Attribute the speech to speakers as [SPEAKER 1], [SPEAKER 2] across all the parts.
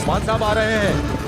[SPEAKER 1] उस्मान साहब आ रहे हैं।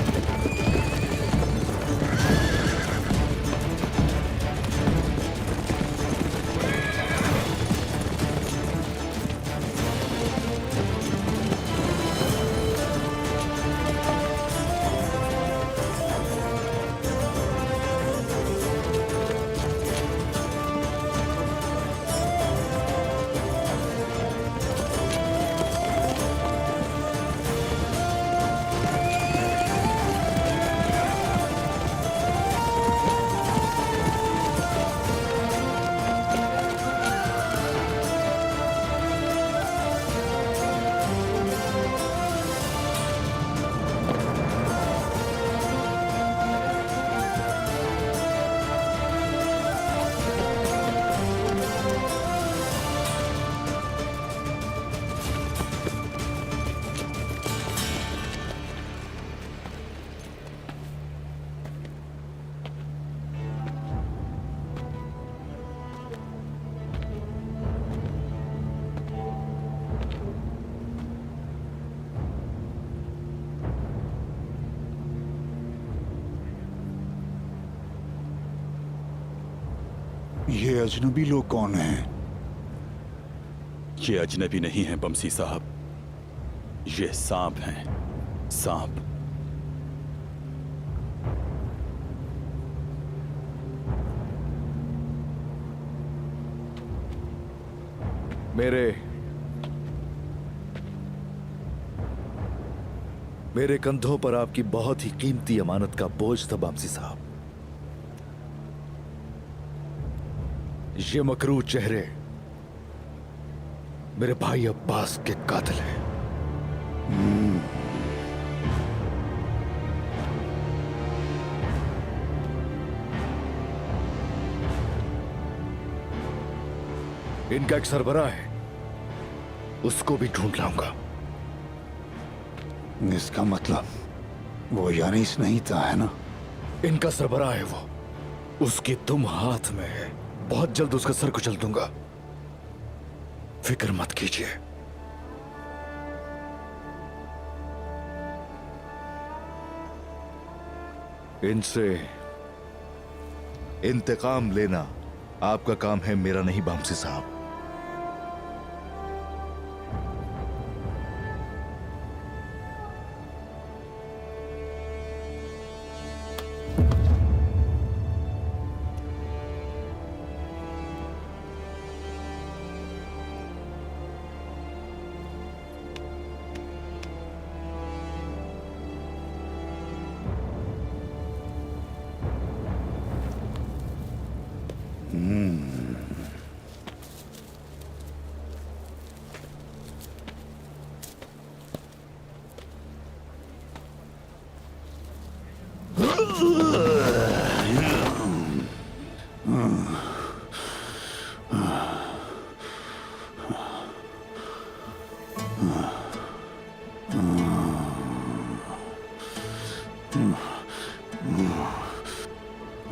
[SPEAKER 2] ये अजनबी लोग कौन हैं?
[SPEAKER 1] ये अजनबी नहीं है बमसी साहब, ये सांप हैं, सांप।
[SPEAKER 3] मेरे कंधों पर आपकी बहुत ही कीमती अमानत का बोझ था बमसी साहब। ये मकरू चेहरे मेरे भाई अब्बास के कातिल हैं। इनका एक सरबराह है, उसको भी ढूंढ लाऊंगा।
[SPEAKER 2] इसका मतलब वो यानीस नहीं था, है ना?
[SPEAKER 3] इनका सरबराह है वो, उसकी तुम हाथ में है। बहुत जल्द उसका सर कुचल दूंगा, फिक्र मत कीजिए। इनसे इंतकाम लेना आपका काम है, मेरा नहीं बामसी साहब।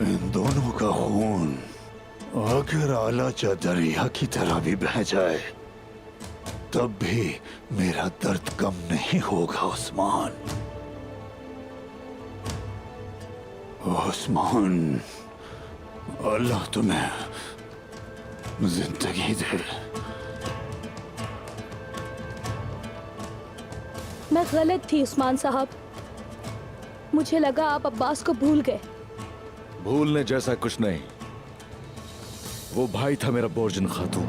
[SPEAKER 2] इन दोनों का खून अगर आला दरिया की तरह भी बह जाए तब भी मेरा दर्द कम नहीं होगा उस्मान। उस्मान, अल्लाह तुम्हें जिंदगी दे।
[SPEAKER 4] मैं गलत थी उस्मान साहब, मुझे लगा आप अब्बास को भूल गए।
[SPEAKER 3] भूलने जैसा कुछ नहीं, वो भाई था मेरा बोर्जन खातून।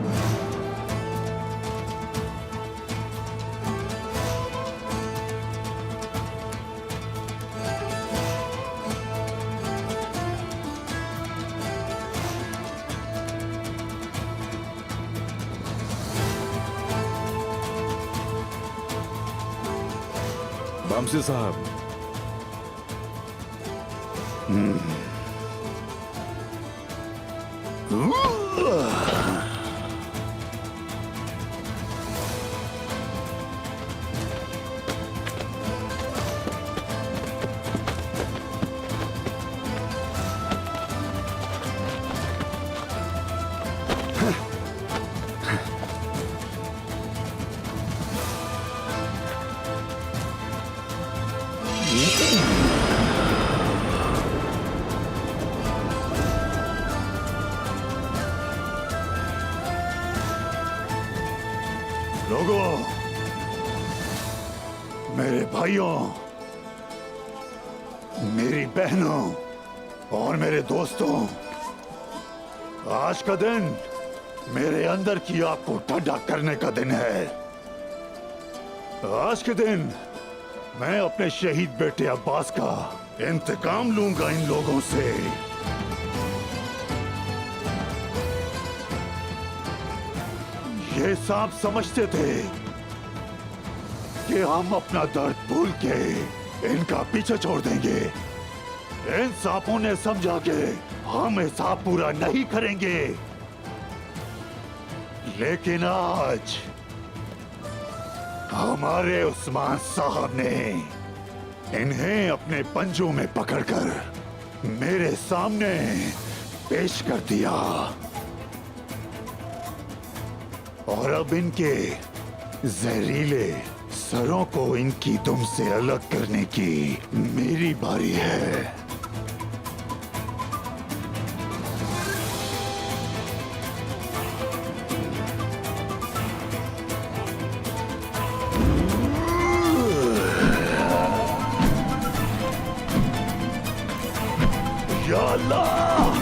[SPEAKER 3] बामसी साहब,
[SPEAKER 2] लोगों, मेरे भाइयों, मेरी बहनों और मेरे दोस्तों, आज का दिन मेरे अंदर की आग को ठंडा करने का दिन है। आज के दिन मैं अपने शहीद बेटे अब्बास का इंतकाम लूंगा इन लोगों से। ये सांप समझते थे कि हम अपना दर्द भूल के इनका पीछे छोड़ देंगे। इन सांपों ने समझा कि हम हिसाब पूरा नहीं करेंगे, लेकिन आज हमारे उस्मान साहब ने इन्हें अपने पंजों में पकड़कर मेरे सामने पेश कर दिया और अब इनके जहरीले सरों को इनकी दुम से अलग करने की मेरी बारी है। या अल्लाह!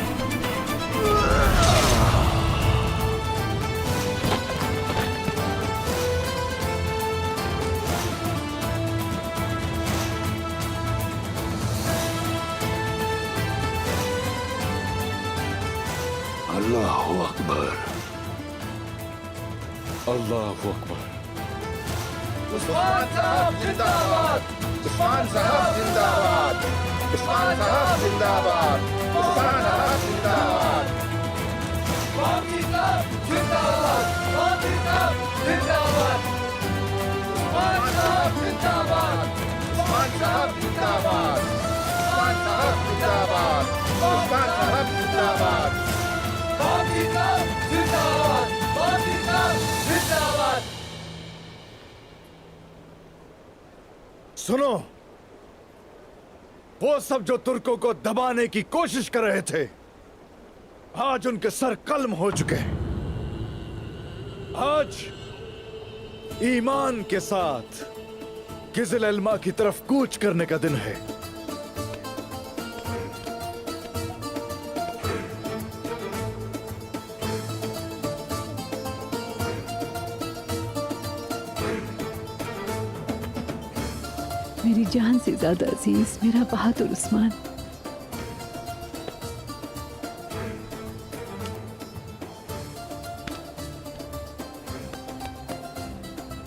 [SPEAKER 2] अल्लाहु अकबर।
[SPEAKER 3] अल्लाहु अकबर।
[SPEAKER 5] उस्मान साहब जिंदाबाद। उस्मान साहब जिंदाबाद। उस्मान साहब जिंदाबाद। उस्मान साहब जिंदाबाद। बाकी साहब जिंदाबाद। बाकी साहब जिंदाबाद। उस्मान साहब जिंदाबाद। उस्मान साहब जिंदाबाद। उस्मान साहब जिंदाबाद। उस्मान साहब जिंदाबाद। बाकी साहब जिंदाबाद। बाकी साहब जिंदाबाद।
[SPEAKER 3] सुनो, वो सब जो तुर्कों को दबाने की कोशिश कर रहे थे, आज उनके सर कल्म हो चुके हैं। आज ईमान के साथ किज़िल एल्मा की तरफ कूच करने का दिन है।
[SPEAKER 6] मेरी जान से ज्यादा अजीज मेरा बहादुर उस्मान।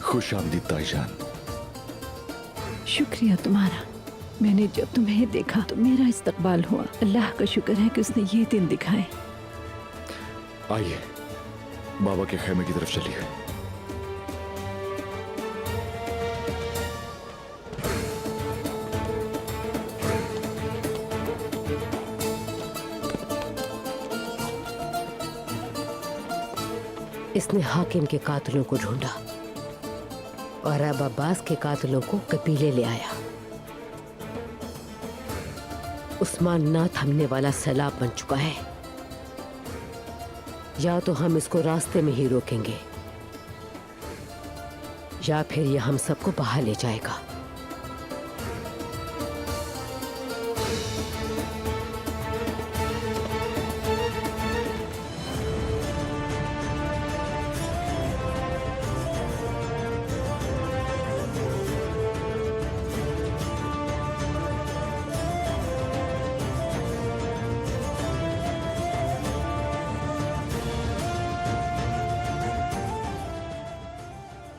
[SPEAKER 3] खुश आमदीद ताईजान।
[SPEAKER 6] शुक्रिया तुम्हारा। मैंने जब तुम्हें देखा तो मेरा इस्तकबाल हुआ। अल्लाह का शुक्र है कि उसने ये दिन दिखाए।
[SPEAKER 3] आइए बाबा के खेमे की तरफ चलिए।
[SPEAKER 7] इसने हाकिम के कातिलों को ढूंढा और अब अब्बास के कातिलों को कबीले ले आया। उस्मान ना थमने वाला सैलाब बन चुका है। या तो हम इसको रास्ते में ही रोकेंगे या फिर यह हम सबको बाहर ले जाएगा।